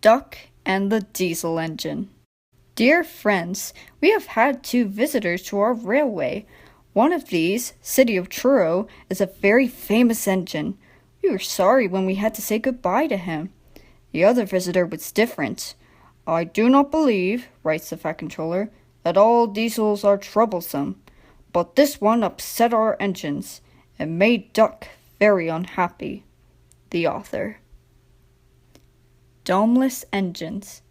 Duck and the Diesel Engine. Dear friends, we have had 2 visitors to our railway. One of these, City of Truro, is a very famous engine. We were sorry when we had to say goodbye to him. The other visitor was different. I do not believe, writes the Fat Controller, that all diesels are troublesome, but this one upset our engines and made Duck very unhappy. The author. Domeless engines.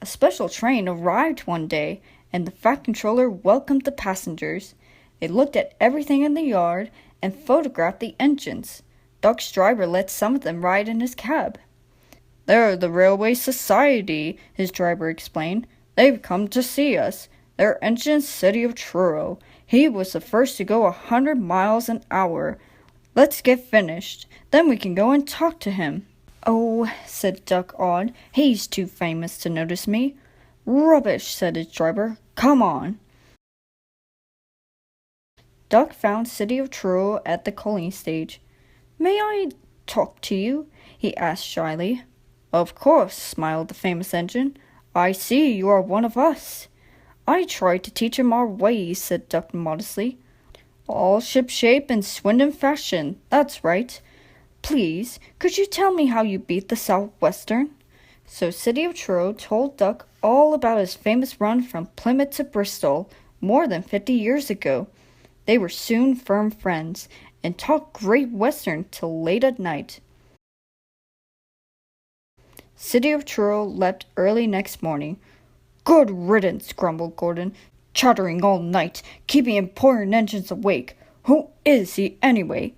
A special train arrived one day, and the Fat Controller welcomed the passengers. They looked at everything in the yard and photographed the engines. Duck's driver let some of them ride in his cab. They're the Railway Society, his driver explained. They've come to see us. Their engine's City of Truro. He was the first to go 100 miles an hour. Let's get finished. Then we can go and talk to him. Oh, said Duck, awed. He's too famous to notice me. Rubbish, said his driver. Come on. Duck found City of Truro at the coaling stage. May I talk to you? He asked shyly. Of course, smiled the famous engine. I see you are one of us. I tried to teach him our ways, said Duck modestly. All shipshape and Swindon fashion, that's right. Please, could you tell me how you beat the Southwestern? So City of Truro told Duck all about his famous run from Plymouth to Bristol more than 50 years ago. They were soon firm friends and talked Great Western till late at night. City of Truro left early next morning. Good riddance, grumbled Gordon. Chattering all night, keeping important engines awake. Who is he, anyway?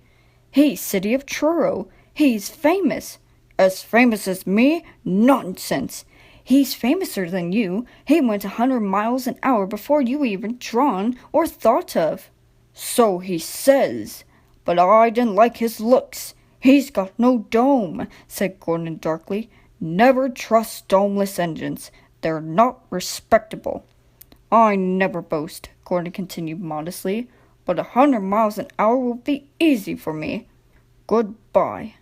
He's City of Truro. He's famous. As famous as me? Nonsense. He's famouser than you. He went 100 miles an hour before you even drawn or thought of. So he says. But I didn't like his looks. He's got no dome, said Gordon darkly. Never trust domeless engines. They're not respectable. I never boast, Gordon continued modestly, but 100 miles an hour will be easy for me. Goodbye.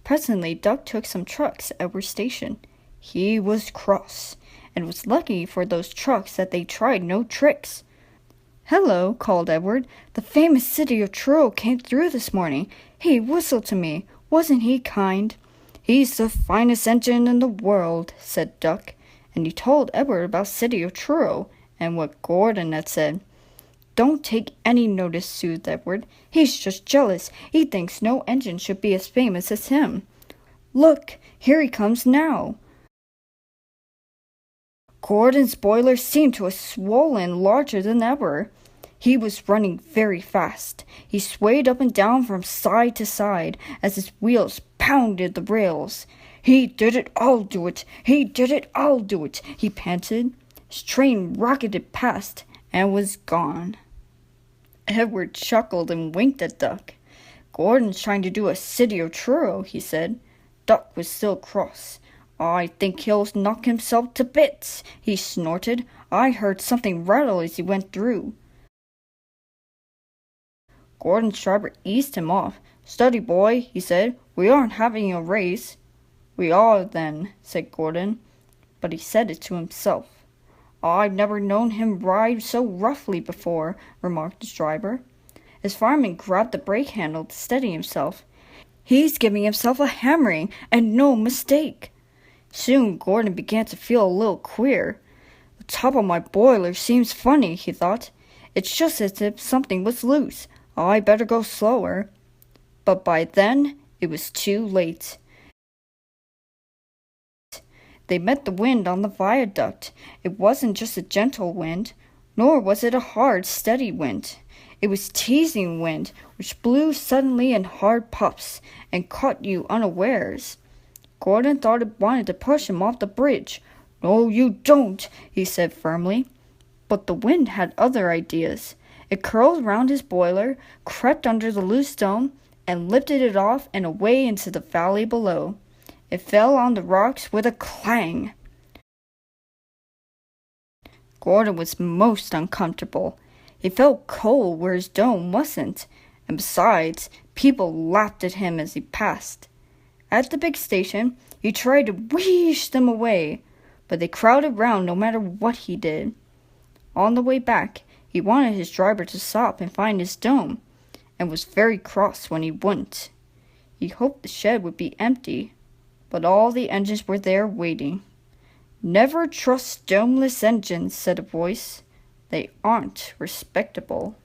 Presently, Duck took some trucks at our station. He was cross, and was lucky for those trucks that they tried no tricks. Hello, called Edward. The famous City of Truro came through this morning. He whistled to me. Wasn't he kind? He's the finest engine in the world, said Duck, and he told Edward about City of Truro and what Gordon had said. Don't take any notice, soothed Edward. He's just jealous. He thinks no engine should be as famous as him. Look, here he comes now. Gordon's boiler seemed to have swollen larger than ever. He was running very fast. He swayed up and down from side to side as his wheels pounded the rails. He did it, I'll do it. He did it, I'll do it, he panted. His train rocketed past and was gone. Edward chuckled and winked at Duck. Gordon's trying to do a City of Truro, he said. Duck was still cross. I think he'll knock himself to bits, he snorted. I heard something rattle as he went through. Gordon's driver eased him off. Steady, boy, he said. We aren't having a race. We are, then, said Gordon, but he said it to himself. I've never known him ride so roughly before, remarked his driver. His fireman grabbed the brake handle to steady himself. He's giving himself a hammering, and no mistake. Soon Gordon began to feel a little queer. The top of my boiler seems funny, he thought. It's just as if something was loose. I better go slower. But by then, it was too late. They met the wind on the viaduct. It wasn't just a gentle wind, nor was it a hard, steady wind. It was teasing wind, which blew suddenly in hard puffs and caught you unawares. Gordon thought it wanted to push him off the bridge. No, you don't, he said firmly. But the wind had other ideas. It curled round his boiler, crept under the loose dome, and lifted it off and away into the valley below. It fell on the rocks with a clang. Gordon was most uncomfortable. He felt cold where his dome wasn't, and besides, People laughed at him as he passed. At the big station, he tried to wheesh them away, but they crowded round no matter what he did. On the way back, he wanted his driver to stop and find his dome, and was very cross when he wouldn't. He hoped the shed would be empty, but all the engines were there waiting. "Never trust domeless engines," said a voice. "They aren't respectable."